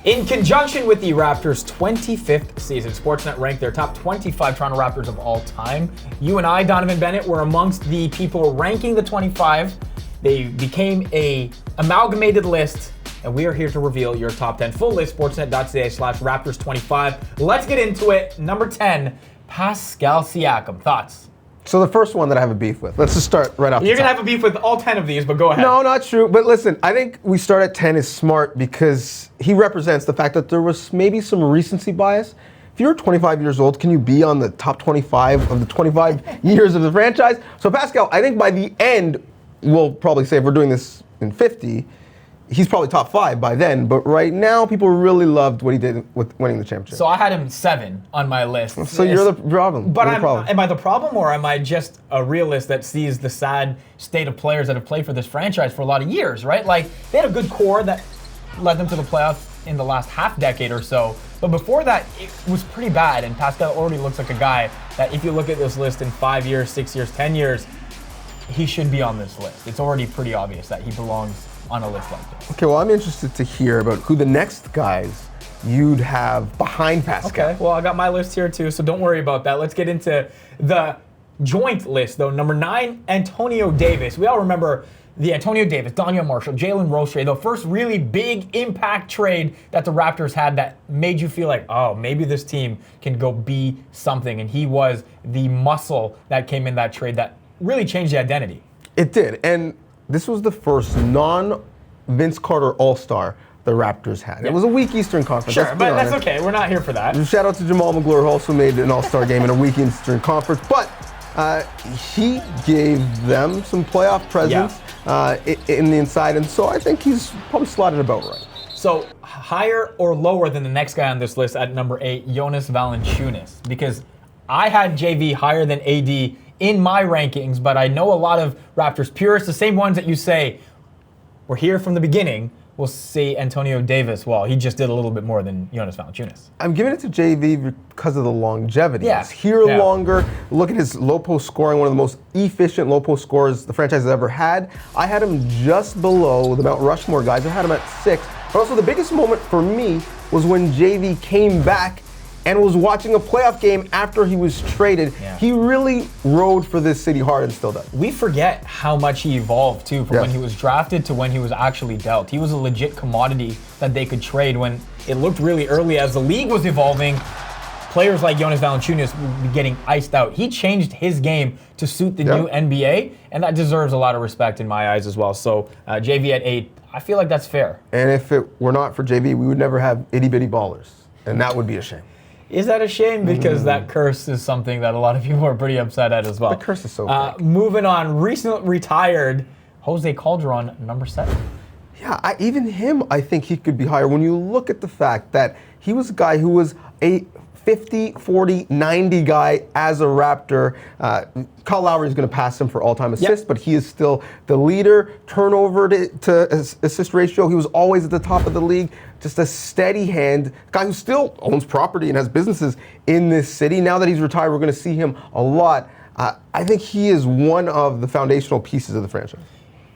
In conjunction with the Raptors' 25th season, Sportsnet ranked their top 25 Toronto Raptors of all time. You and I, Donnovan Bennett, were amongst the people ranking the 25. They became a amalgamated list, and we are here to reveal your top 10. Full list, sportsnet.ca/Raptors25. Let's get into it. Number 10, Pascal Siakam. Thoughts? So the first one that I have a beef with. Let's just start right off the top. You're going to have a beef with all 10 of these, but go ahead. No, not true. But listen, I think we start at 10 is smart because he represents the fact that there was maybe some recency bias. If you're 25 years old, can you be on the top 25 of the 25 years of the franchise? So Pascal, I think by the end, we'll probably say if we're doing this in 50, he's probably top 5 by then, but right now people really loved what he did with winning the championship. So I had him 7 on my list. So you're the problem. But am I the problem, or am I just a realist that sees the sad state of players that have played for this franchise for a lot of years, right? Like, they had a good core that led them to the playoffs in the last half decade or so, but before that, it was pretty bad, and Pascal already looks like a guy that if you look at this list in 5 years, 6 years, 10 years, he should be on this list. It's already pretty obvious that he belongs on a list like this. Okay, well, I'm interested to hear about who the next guys you'd have behind Pascal. Okay, well, I got my list here too, so don't worry about that. Let's get into the joint list, though. Number 9, Antonio Davis. We all remember the Antonio Davis, Daniel Marshall, Jalen Rose trade, the first really big impact trade that the Raptors had that made you feel like, oh, maybe this team can go be something. And he was the muscle that came in that trade that really changed the identity. It did, and this was the first non-Vince Carter All-Star the Raptors had. Yeah. It was a weak Eastern Conference. Sure, but that's okay. We're not here for that. Shout out to Jamal McGlure, who also made an All-Star game in a weak Eastern Conference. But he gave them some playoff presence in the inside, and so I think he's probably slotted about right. So higher or lower than the next guy on this list at number 8, Jonas Valanciunas, because I had JV higher than AD in my rankings, but I know a lot of Raptors purists, the same ones that you say were here from the beginning, will say Antonio Davis. Well, he just did a little bit more than Jonas Valanciunas. I'm giving it to JV because of the longevity. Yeah. He's here longer. Look at his low post scoring, one of the most efficient low post scorers the franchise has ever had. I had him just below the Mount Rushmore guys. I had him at 6. But also the biggest moment for me was when JV came back and was watching a playoff game after he was traded. Yeah. He really rode for this city hard and still does. We forget how much he evolved too from when he was drafted to when he was actually dealt. He was a legit commodity that they could trade when it looked really early as the league was evolving. Players like Jonas Valanciunas would be getting iced out. He changed his game to suit the new NBA, and that deserves a lot of respect in my eyes as well. So JV at 8, I feel like that's fair. And if it were not for JV, we would never have itty bitty ballers, and that would be a shame. Is that a shame? Because that curse is something that a lot of people are pretty upset at as well. The curse is so big. Moving on, recently retired Jose Calderon, number 7. Yeah, even him, I think he could be higher. When you look at the fact that he was a guy who was a 50, 40, 90 guy as a Raptor. Kyle Lowry is going to pass him for all-time assists, but he is still the leader. Turnover to assist ratio, he was always at the top of the league. Just a steady hand, guy who still owns property and has businesses in this city. Now that he's retired, we're going to see him a lot. I think he is one of the foundational pieces of the franchise.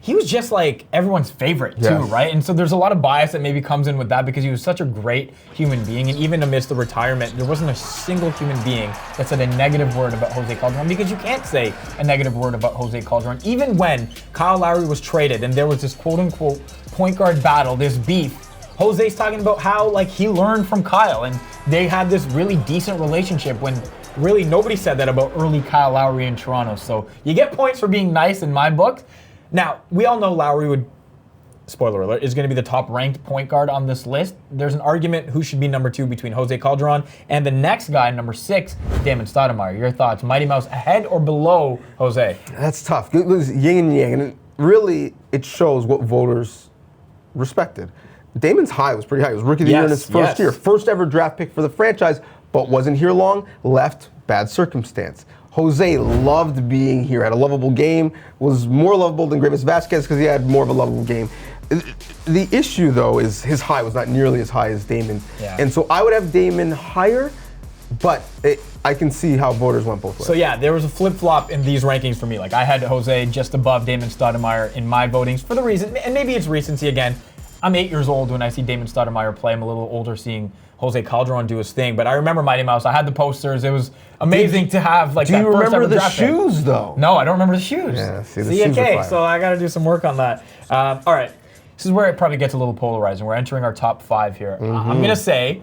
He was just like everyone's favorite too, right? And so there's a lot of bias that maybe comes in with that because he was such a great human being. And even amidst the retirement, there wasn't a single human being that said a negative word about Jose Calderon, because you can't say a negative word about Jose Calderon. Even when Kyle Lowry was traded and there was this quote unquote point guard battle, this beef, Jose's talking about how like he learned from Kyle and they had this really decent relationship when really nobody said that about early Kyle Lowry in Toronto. So you get points for being nice in my book. Now, we all know Lowry would, spoiler alert, is going to be the top ranked point guard on this list. There's an argument who should be number 2 between Jose Calderon and the next guy, number 6, Damon Stoudemire. Your thoughts, Mighty Mouse ahead or below Jose? That's tough. It was yin and yang, and really it shows what voters respected. Damon's high was pretty high. It was rookie of the year in his first year. First ever draft pick for the franchise, but wasn't here long, left, bad circumstance. Jose loved being here, had a lovable game, was more lovable than Gravis Vasquez because he had more of a lovable game. The issue, though, is his high was not nearly as high as Damon. Yeah. And so I would have Damon higher, but I can see how voters went both ways. So yeah, there was a flip-flop in these rankings for me. Like I had Jose just above Damon Stoudemire in my votings for the reason, and maybe it's recency again, I'm 8 years old when I see Damon Stoudemire play. I'm a little older seeing Jose Calderon do his thing. But I remember Mighty Mouse. I had the posters. It was amazing to have like that first ever draft. Do you remember the shoes shoes though? No, I don't remember the shoes. Yeah, see, the shoes are fire. So I got to do some work on that. All right. This is where it probably gets a little polarizing. We're entering our top 5 here. I'm going to say,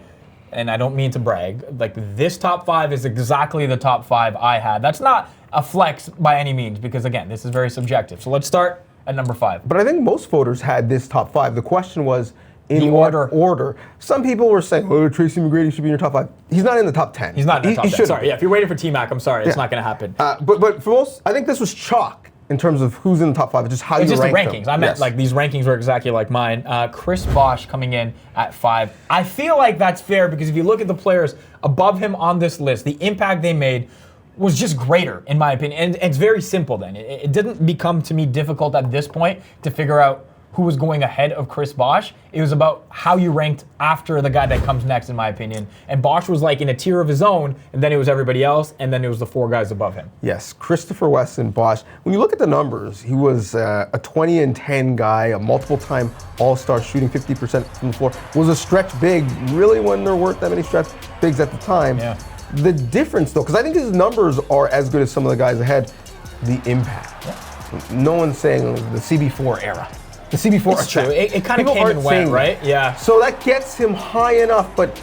and I don't mean to brag, like this top 5 is exactly the top 5 I had. That's not a flex by any means because, again, this is very subjective. So let's start at number 5. But I think most voters had this top 5. The question was in the what order. Some people were saying, oh, Tracy McGrady should be in your top 5. He's not in the top 10. He's not in the top 10. Sorry, be. if you're waiting for T-Mac, I'm sorry. It's not going to happen. But for most, I think this was chalk in terms of who's in the top 5. It's just how it's you just rank the rankings. them. I meant like these rankings were exactly like mine. Chris Bosh coming in at 5. I feel like that's fair because if you look at the players above him on this list, the impact they made was just greater, in my opinion. And it's very simple then. It didn't become, to me, difficult at this point to figure out who was going ahead of Chris Bosh. It was about how you ranked after the guy that comes next, in my opinion. And Bosh was like in a tier of his own, and then it was everybody else, and then it was the 4 guys above him. Yes, Christopher Weston, Bosh. When you look at the numbers, he was a 20 and 10 guy, a multiple-time All-Star, shooting 50% from the floor. Was a stretch big, really when there weren't that many stretch bigs at the time. Yeah. The difference, though, because I think his numbers are as good as some of the guys ahead, the impact. Yeah. No one's saying the CB4 era. The CB4 It's true. It kind of came and went, right? Yeah. So that gets him high enough, but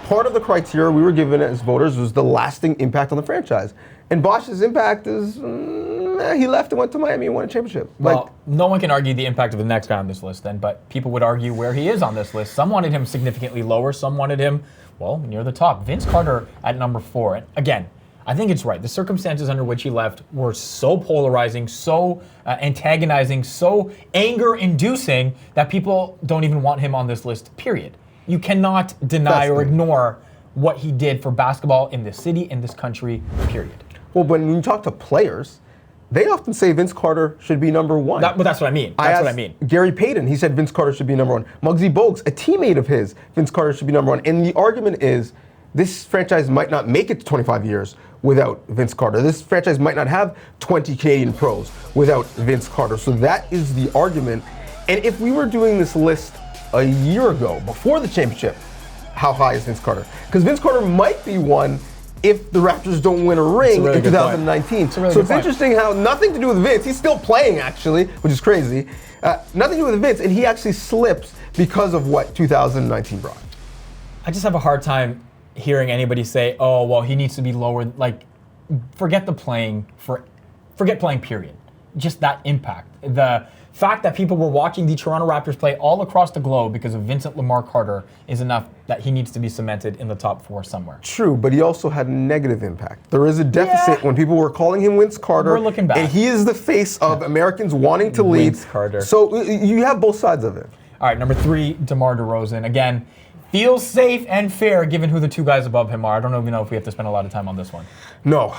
part of the criteria we were given as voters was the lasting impact on the franchise. And Bosh's impact is, he left and went to Miami and won a championship. Well, no one can argue the impact of the next guy on this list then, but people would argue where he is on this list. Some wanted him significantly lower, some wanted him, well, near the top. Vince Carter at number 4. And again, I think it's right. The circumstances under which he left were so polarizing, so antagonizing, so anger-inducing that people don't even want him on this list, period. You cannot deny or ignore what he did for basketball in this city, in this country, period. Well, when you talk to players, they often say Vince Carter should be number 1. But that's what I mean. That's what I mean. Gary Payton, he said Vince Carter should be number 1. Muggsy Bogues, a teammate of his, Vince Carter should be number 1. And the argument is this franchise might not make it to 25 years without Vince Carter. This franchise might not have 20 Canadian pros without Vince Carter. So that is the argument. And if we were doing this list a year ago, before the championship, how high is Vince Carter? Because Vince Carter might be one if the Raptors don't win a ring in 2019. So it's interesting how nothing to do with Vince. He's still playing, actually, which is crazy. Nothing to do with Vince, and he actually slips because of what 2019 brought. I just have a hard time hearing anybody say, oh, well, he needs to be lower. Like, forget playing, period. Just that impact. The fact that people were watching the Toronto Raptors play all across the globe because of Vincent Lamar Carter is enough that he needs to be cemented in the top 4 somewhere. True, but he also had a negative impact. There is a deficit when people were calling him Vince Carter. We're looking back. And he is the face of Americans wanting to lead. Vince Carter. So you have both sides of it. All right, number 3, DeMar DeRozan. Again, feels safe and fair given who the 2 guys above him are. I don't even know if we have to spend a lot of time on this one. No.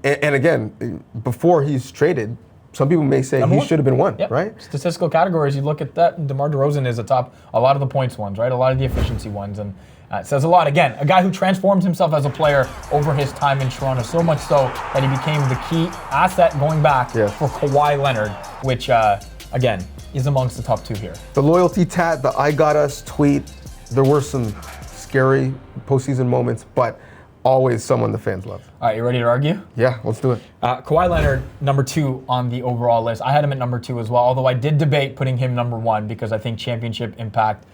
And again, before he's traded, some people may say he should have been 1, right? Statistical categories, you look at that, DeMar DeRozan is atop a lot of the points ones, right? A lot of the efficiency ones. And it says a lot. Again, a guy who transformed himself as a player over his time in Toronto, so much so that he became the key asset going back for Kawhi Leonard, which, again, is amongst the top 2 here. The loyalty tat, the I got us tweet, there were some scary postseason moments, but always someone the fans love. All right, you ready to argue? Yeah, let's do it. Kawhi Leonard, number 2 on the overall list. I had him at number 2 as well, although I did debate putting him number 1 because I think championship impact,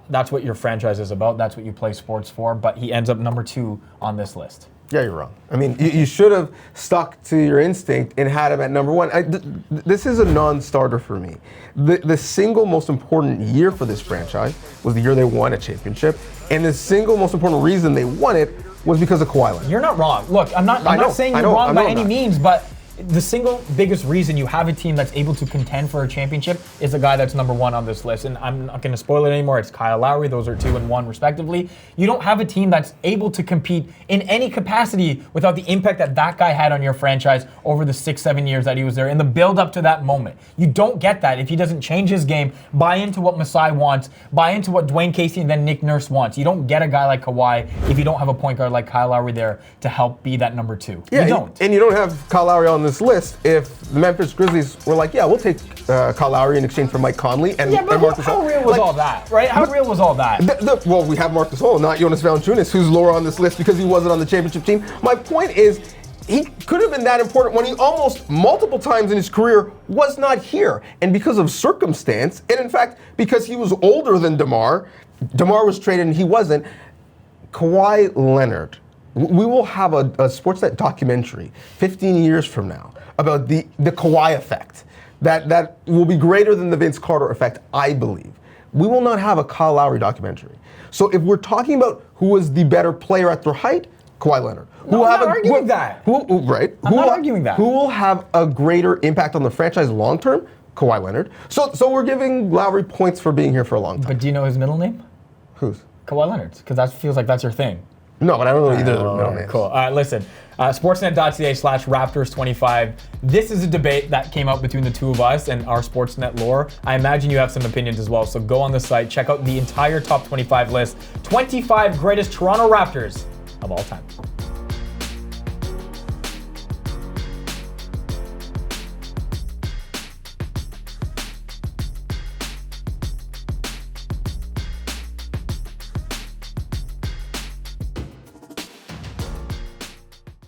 that's what your franchise is about. That's what you play sports for, but he ends up number 2 on this list. Yeah, you're wrong. I mean, you should have stuck to your instinct and had him at number 1. This is a non-starter for me. The single most important year for this franchise was the year they won a championship, and the single most important reason they won it was because of Kawhi Leonard. You're not wrong. Look, I'm not saying you're wrong by any means, but the single biggest reason you have a team that's able to contend for a championship is a guy that's number 1 on this list. And I'm not going to spoil it anymore. It's Kyle Lowry. Those are 2 and 1 respectively. You don't have a team that's able to compete in any capacity without the impact that that guy had on your franchise over the 6-7 years that he was there in the build up to that moment. You don't get that if he doesn't change his game, buy into what Masai wants, buy into what Dwayne Casey and then Nick Nurse wants. You don't get a guy like Kawhi if you don't have a point guard like Kyle Lowry there to help be that number 2. Yeah, you don't. And you don't have Kyle Lowry on on this list if the Memphis Grizzlies were like, yeah, we'll take Kyle Lowry in exchange for Mike Conley and, Yeah, but Marcus how Hall. real was all that, right? How real was all that? Well, we have Marcus Hall, not Jonas Valanciunas, who's lower on this list because he wasn't on the championship team. My point is, he could have been that important when he almost multiple times in his career was not here. And because of circumstance, and in fact, because he was older than DeMar was traded and he wasn't, Kawhi Leonard, we will have a Sportsnet documentary 15 years from now about the Kawhi effect. That will be greater than the Vince Carter effect, I believe. We will not have a Kyle Lowry documentary. So if we're talking about who was the better player at their height, Kawhi Leonard. No, I'm not arguing that. Right. I'm not arguing that. Who will have a greater impact on the franchise long term? Kawhi Leonard. So we're giving Lowry points for being here for a long time. But do you know his middle name? Whose? Kawhi Leonard's, because that feels like that's your thing. No, but I don't know either of their middle names. Cool. All right, listen. Sportsnet.ca/Raptors25. This is a debate that came out between the two of us and our Sportsnet lore. I imagine you have some opinions as well, so go on the site, check out the entire top 25 list. 25 greatest Toronto Raptors of all time.